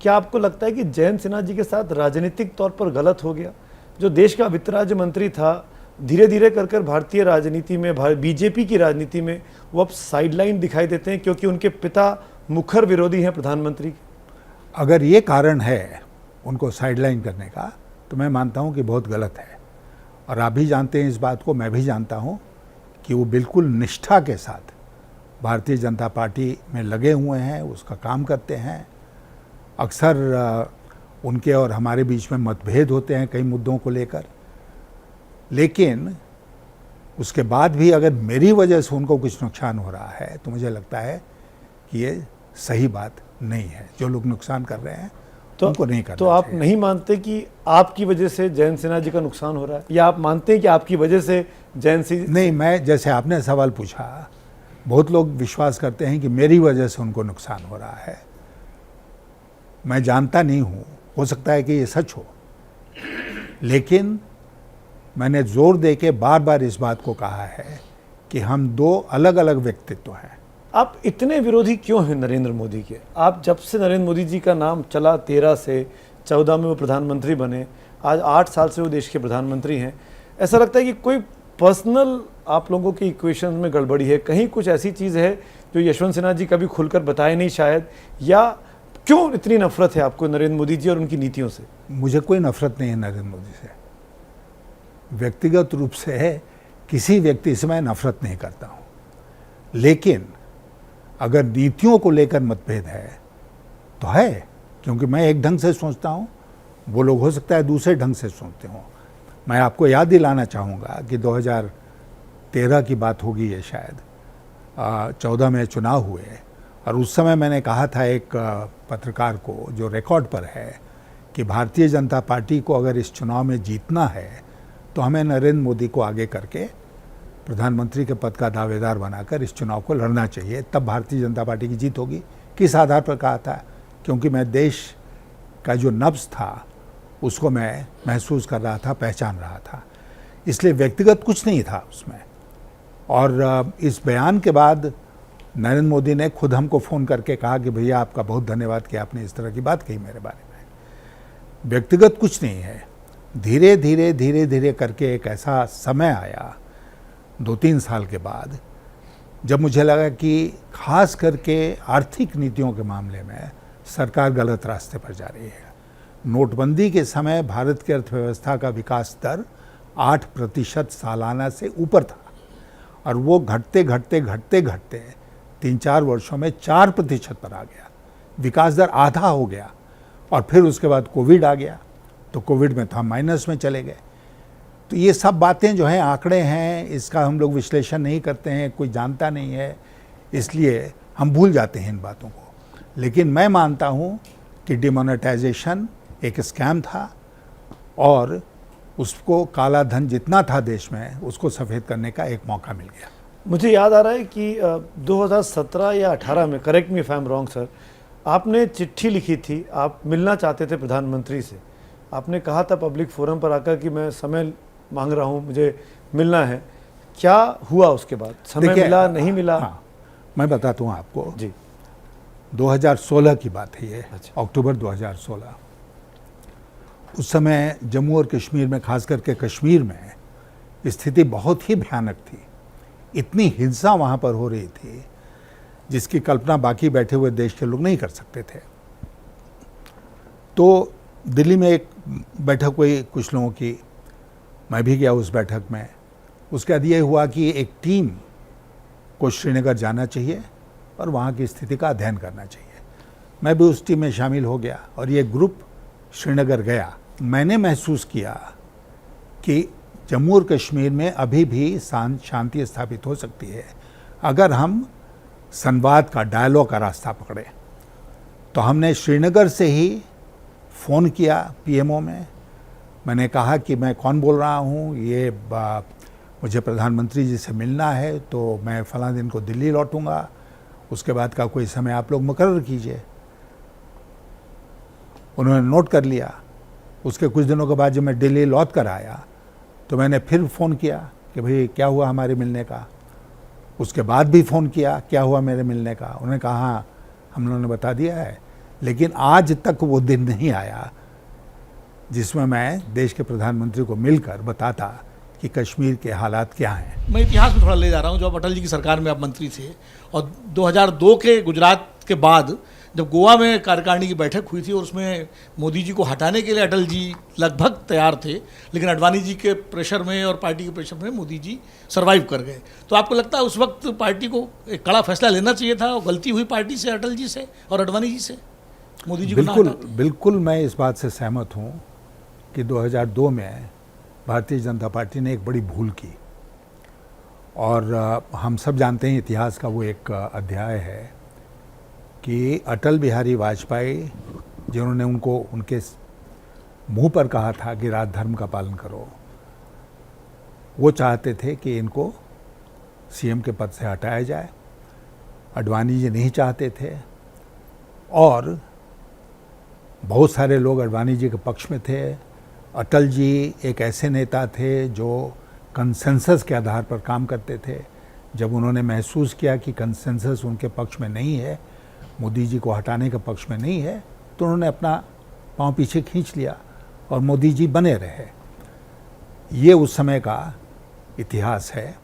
क्या आपको लगता है कि जयंत सिन्हा जी के साथ राजनीतिक तौर पर गलत हो गया? जो देश का वित्त राज्य मंत्री था, धीरे धीरे कर भारतीय राजनीति में, बीजेपी की राजनीति में वो अब साइडलाइन दिखाई देते हैं क्योंकि उनके पिता मुखर विरोधी हैं प्रधानमंत्री। अगर ये कारण है उनको साइडलाइन करने का, तो मैं मानता हूँ कि बहुत गलत है। और आप भी जानते हैं इस बात को, मैं भी जानता हूँ कि वो बिल्कुल निष्ठा के साथ भारतीय जनता पार्टी में लगे हुए हैं, उसका काम करते हैं। अक्सर उनके और हमारे बीच में मतभेद होते हैं कई मुद्दों को लेकर, लेकिन उसके बाद भी अगर मेरी वजह से उनको कुछ नुकसान हो रहा है तो मुझे लगता है कि ये सही बात नहीं है। जो लोग नुकसान कर रहे हैं तो उनको नहीं करना तो आप चाहिए। नहीं मानते कि आपकी वजह से जयंत सिन्हा जी का नुकसान हो रहा है, या आप मानते हैं कि आपकी वजह से जयंत सिंह? नहीं, मैं, जैसे आपने सवाल पूछा, बहुत लोग विश्वास करते हैं कि मेरी वजह से उनको नुकसान हो रहा है। मैं जानता नहीं हूँ, हो सकता है कि ये सच हो, लेकिन मैंने जोर दे के बार बार इस बात को कहा है कि हम दो अलग अलग व्यक्तित्व हैं। आप इतने विरोधी क्यों हैं नरेंद्र मोदी के? आप जब से नरेंद्र मोदी जी का नाम चला, 13 से 14 में वो प्रधानमंत्री बने, आज 8 साल से वो देश के प्रधानमंत्री हैं, ऐसा लगता है कि कोई पर्सनल आप लोगों की इक्वेशन में गड़बड़ी है, कहीं कुछ ऐसी चीज़ है जो यशवंत सिन्हा जी कभी खुलकर बताए नहीं शायद, या क्यों इतनी नफरत है आपको नरेंद्र मोदी जी और उनकी नीतियों से? मुझे कोई नफरत नहीं है नरेंद्र मोदी से, व्यक्तिगत रूप से किसी व्यक्ति से मैं नफरत नहीं करता हूँ, लेकिन अगर नीतियों को लेकर मतभेद है तो है, क्योंकि मैं एक ढंग से सोचता हूँ, वो लोग हो सकता है दूसरे ढंग से सोचते हों। मैं आपको याद दिलाना चाहूँगा कि 2013 की बात होगी ये शायद, 14 में चुनाव हुए, और उस समय मैंने कहा था एक पत्रकार को, जो रिकॉर्ड पर है, कि भारतीय जनता पार्टी को अगर इस चुनाव में जीतना है तो हमें नरेंद्र मोदी को आगे करके प्रधानमंत्री के पद का दावेदार बनाकर इस चुनाव को लड़ना चाहिए, तब भारतीय जनता पार्टी की जीत होगी। किस आधार पर कहा था? क्योंकि मैं देश का जो नब्ज़ था उसको मैं महसूस कर रहा था, पहचान रहा था, इसलिए व्यक्तिगत कुछ नहीं था उसमें। और इस बयान के बाद नरेंद्र मोदी ने खुद हमको फ़ोन करके कहा कि भैया आपका बहुत धन्यवाद कि आपने इस तरह की बात कही मेरे बारे में। व्यक्तिगत कुछ नहीं है। धीरे धीरे करके एक ऐसा समय आया 2-3 साल के बाद, जब मुझे लगा कि खास करके आर्थिक नीतियों के मामले में सरकार गलत रास्ते पर जा रही है। नोटबंदी के समय भारत की अर्थव्यवस्था का विकास दर 8% सालाना से ऊपर था, और वो घटते 3-4 वर्षों में 4% पर आ गया। विकास दर आधा हो गया, और फिर उसके बाद कोविड आ गया, तो कोविड में तो हम माइनस में चले गए। तो ये सब बातें जो हैं, आंकड़े हैं, इसका हम लोग विश्लेषण नहीं करते हैं, कोई जानता नहीं है, इसलिए हम भूल जाते हैं इन बातों को। लेकिन मैं मानता हूँ कि डिमोनेटाइजेशन एक स्कैम था, और उसको, काला धन जितना था देश में, उसको सफ़ेद करने का एक मौका मिल गया। मुझे याद आ रहा है कि 2017 या 18 में, correct me if I am wrong sir, आपने चिट्ठी लिखी थी, आप मिलना चाहते थे प्रधानमंत्री से। आपने कहा था पब्लिक फोरम पर आकर कि मैं समय मांग रहा हूं, मुझे मिलना है। क्या हुआ उसके बाद? समय मिला, नहीं मिला? हाँ, मैं बताता हूँ आपको जी। 2016 की बात है ये। अच्छा। अक्टूबर 2016। उस समय जम्मू और कश्मीर में, खास करके कश्मीर में, स्थिति बहुत ही भयानक थी। इतनी हिंसा वहाँ पर हो रही थी जिसकी कल्पना बाकी बैठे हुए देश के लोग नहीं कर सकते थे। तो दिल्ली में एक बैठक हुई कुछ लोगों की, मैं भी गया उस बैठक में। उसके बाद ये हुआ कि एक टीम को श्रीनगर जाना चाहिए और वहाँ की स्थिति का अध्ययन करना चाहिए। मैं भी उस टीम में शामिल हो गया और ये ग्रुप श्रीनगर गया। मैंने महसूस किया कि जम्मू और कश्मीर में अभी भी शांति स्थापित हो सकती है अगर हम संवाद का, डायलॉग का रास्ता पकड़े। तो हमने श्रीनगर से ही फ़ोन किया पीएमओ में। मैंने कहा कि मैं कौन बोल रहा हूँ, ये मुझे प्रधानमंत्री जी से मिलना है, तो मैं फ़लाँ दिन को दिल्ली लौटूंगा, उसके बाद का कोई समय आप लोग मुकर्रर कीजिए। उन्होंने नोट कर लिया। उसके कुछ दिनों के बाद जब मैं दिल्ली लौट कर आया तो मैंने फिर फ़ोन किया कि भाई क्या हुआ हमारे मिलने का। उसके बाद भी फ़ोन किया, क्या हुआ मेरे मिलने का। उन्होंने कहा हाँ, हम लोगों ने बता दिया है लेकिन आज तक वो दिन नहीं आया जिसमें मैं देश के प्रधानमंत्री को मिलकर बताता कि कश्मीर के हालात क्या हैं। मैं इतिहास में थोड़ा ले जा रहा हूँ। जब अटल जी की सरकार में आप मंत्री थे और 2002 के गुजरात के बाद जब गोवा में कार्यकारिणी की बैठक हुई थी और उसमें मोदी जी को हटाने के लिए अटल जी लगभग तैयार थे, लेकिन अडवाणी जी के प्रेशर में और पार्टी के प्रेशर में मोदी जी सरवाइव कर गए। तो आपको लगता है उस वक्त पार्टी को एक कड़ा फैसला लेना चाहिए था और गलती हुई पार्टी से, अटल जी से और अडवाणी जी से, मोदी जी को बिल्कुल ना हटाते? बिल्कुल मैं इस बात से सहमत हूँ कि 2002 में भारतीय जनता पार्टी ने एक बड़ी भूल की और हम सब जानते हैं इतिहास का वो एक अध्याय है कि अटल बिहारी वाजपेयी जिन्होंने उनके मुंह पर कहा था कि राज धर्म का पालन करो, वो चाहते थे कि इनको सीएम के पद से हटाया जाए। अडवाणी जी नहीं चाहते थे और बहुत सारे लोग अडवाणी जी के पक्ष में थे। अटल जी एक ऐसे नेता थे जो कंसेंसस के आधार पर काम करते थे। जब उन्होंने महसूस किया कि कंसेंसस उनके पक्ष में नहीं है, मोदी जी को हटाने के पक्ष में नहीं है, तो उन्होंने अपना पांव पीछे खींच लिया और मोदी जी बने रहे। ये उस समय का इतिहास है।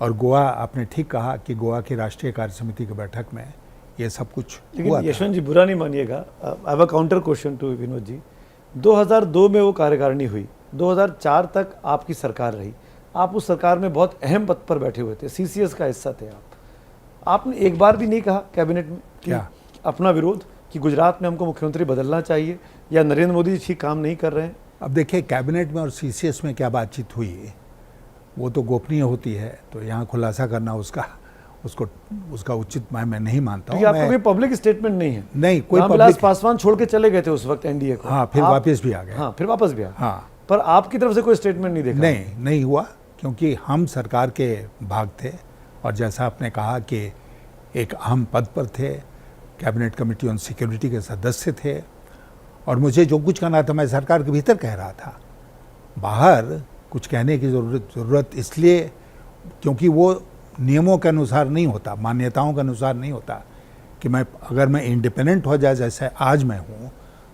और गोवा, आपने ठीक कहा कि गोवा की राष्ट्रीय कार्य समिति की बैठक में ये सब कुछ हुआ लेकिन था। यशवंत जी बुरा नहीं मानिएगा, I have a counter question to Vinod ji. 2002 में वो कार्यकारिणी हुई, 2004 तक आपकी सरकार रही, आप उस सरकार में बहुत अहम पद पर बैठे हुए थे, सीसीएस का हिस्सा थे आप। आपने एक बार भी नहीं कहा कैबिनेट में कि क्या? अपना विरोध कि गुजरात में हमको मुख्यमंत्री बदलना चाहिए या नरेंद्र मोदी जी ठीक काम नहीं कर रहे हैं? अब देखिए, कैबिनेट में और सीसीएस में क्या बातचीत हुई वो तो गोपनीय होती है, तो यहाँ खुलासा करना उसका उचित मैं नहीं मानता हूँ। आपका कोई पब्लिक स्टेटमेंट नहीं है? नहीं, कोई रामविलास पब्लिक। पासवान छोड़ के चले गए थे उस वक्त एनडीए को। हाँ, फिर वापस भी आ गए। हाँ, फिर वापस भी आ गए। हाँ, पर आपकी तरफ से कोई स्टेटमेंट नहीं देखा? नहीं हुआ, क्योंकि हम सरकार के भाग थे और जैसा आपने कहा कि एक अहम पद पर थे, कैबिनेट कमेटी ऑन सिक्योरिटी के सदस्य थे और मुझे जो कुछ कहना था मैं सरकार के भीतर कह रहा था। बाहर कुछ कहने की ज़रूरत इसलिए क्योंकि वो नियमों के अनुसार नहीं होता, मान्यताओं के अनुसार नहीं होता कि अगर मैं इंडिपेंडेंट हो जाए जैसे आज मैं हूँ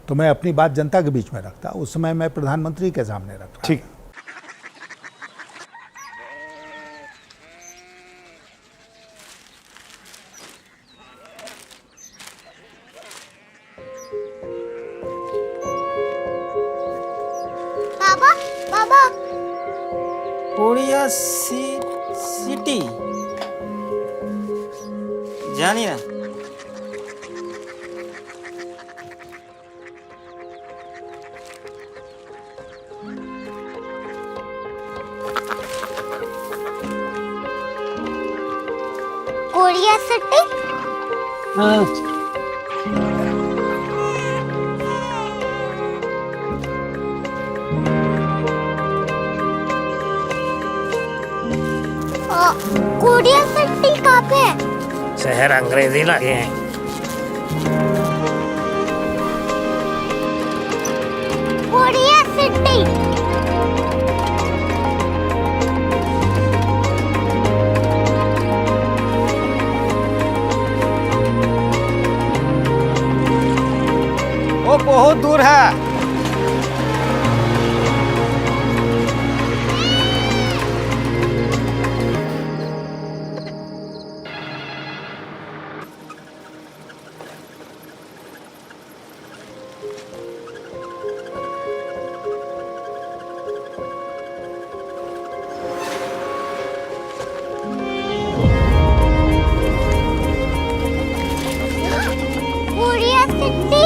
तो मैं अपनी बात जनता के बीच में रखता। उस समय मैं प्रधानमंत्री के सामने रखता। ठीक। बाबा बाबा कोरिया सिटी जानी ना। Korea city. कोरिया सिटी कहाँ पे है? शहर अंग्रेजी लगे हैं। Korea city. वो बहुत दूर है। Korea city.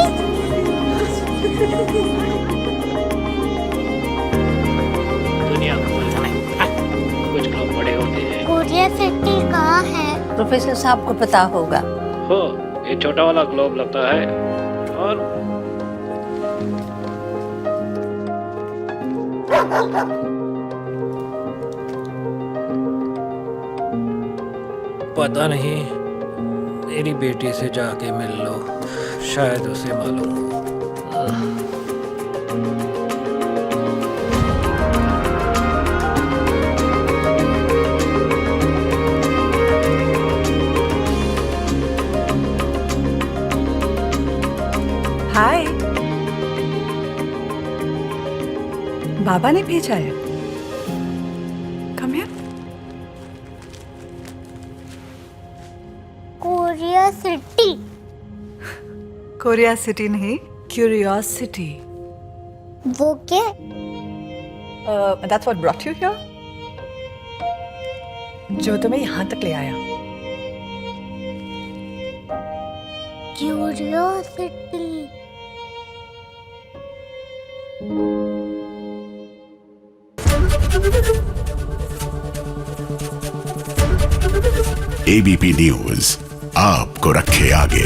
दुनिया को बोलना नहीं, कुछ लोग बड़े होते हैं। कोरिया सिटी कहाँ है? प्रोफेसर साहब को पता होगा। हो, ये छोटा वाला ग्लोब लगता है और पता नहीं, मेरी बेटी से जाके मिल लो, शायद उसे मालूम हो। बाबा ने भेजा है। Come here. Korea city. Korea city नहीं, क्यूरियोसिटी। वो क्या? That's what brought you here. जो तुम्हें यहाँ तक ले आया। क्यूरियोसिटी। एबीपी न्यूज आपको रखे आगे।